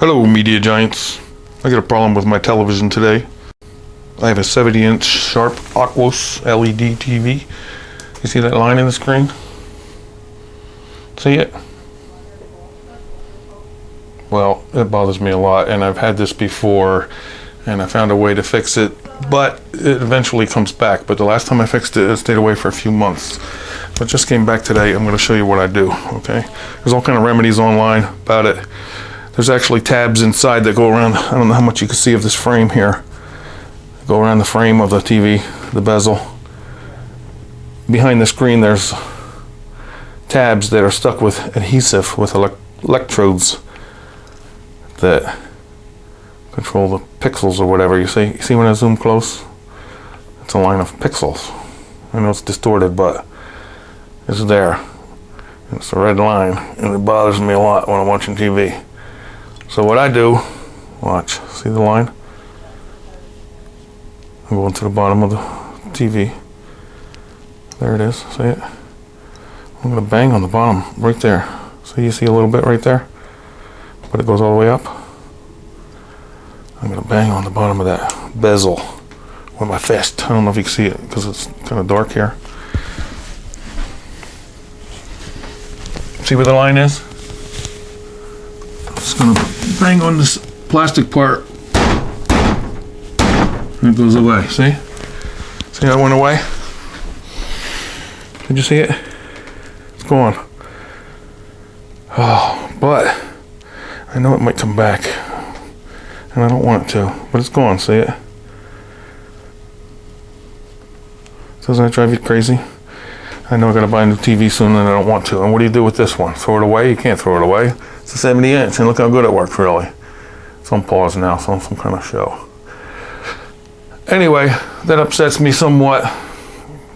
Hello, media giants. I got a problem with my television today. I have a 70-inch sharp Aquos LED TV. You see that line in the screen? See it? Well, it bothers me a lot, and I've had this before, and I found a way to fix it, but it eventually comes back. But the last time I fixed it, it stayed away for a few months. But just came back today. I'm going to show you what I do, okay? There's all kind of remedies online about it. There's actually tabs inside that go around. I don't know how much you can see of this frame here. Go around the frame of the TV, the bezel. Behind the screen, there's tabs that are stuck with adhesive, with electrodes that control the pixels or whatever. You see when I zoom close? It's a line of pixels. I know it's distorted, but it's there. It's a red line, and it bothers me a lot when I'm watching TV. So what I do, watch, see the line? I'm going to the bottom of the TV. There it is, see it? I'm gonna bang on the bottom, right there. So you see a little bit right there? But it goes all the way up. I'm gonna bang on the bottom of that bezel with my fist. I don't know if you can see it because it's kind of dark here. See where the line is? Just gonna bang on this plastic part, and it goes away. See how it went away? Did you see it? It's gone. Oh, but I know it might come back, and I don't want it to, but it's gone. See it? Doesn't that drive you crazy? I know I gotta buy a new TV soon, and I don't want to. And what do you do with this one? Throw it away? You can't throw it away. It's a 70-inch, and look how good it works, really. It's on pause now, so on some kind of show. Anyway, that upsets me somewhat,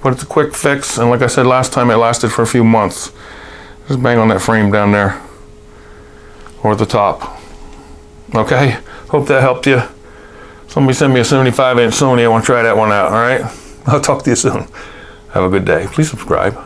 but it's a quick fix, and like I said last time, it lasted for a few months. Just bang on that frame down there, or at the top. Okay, hope that helped you. Somebody send me a 75-inch Sony. I want to try that one out, all right? I'll talk to you soon. Have a good day. Please subscribe.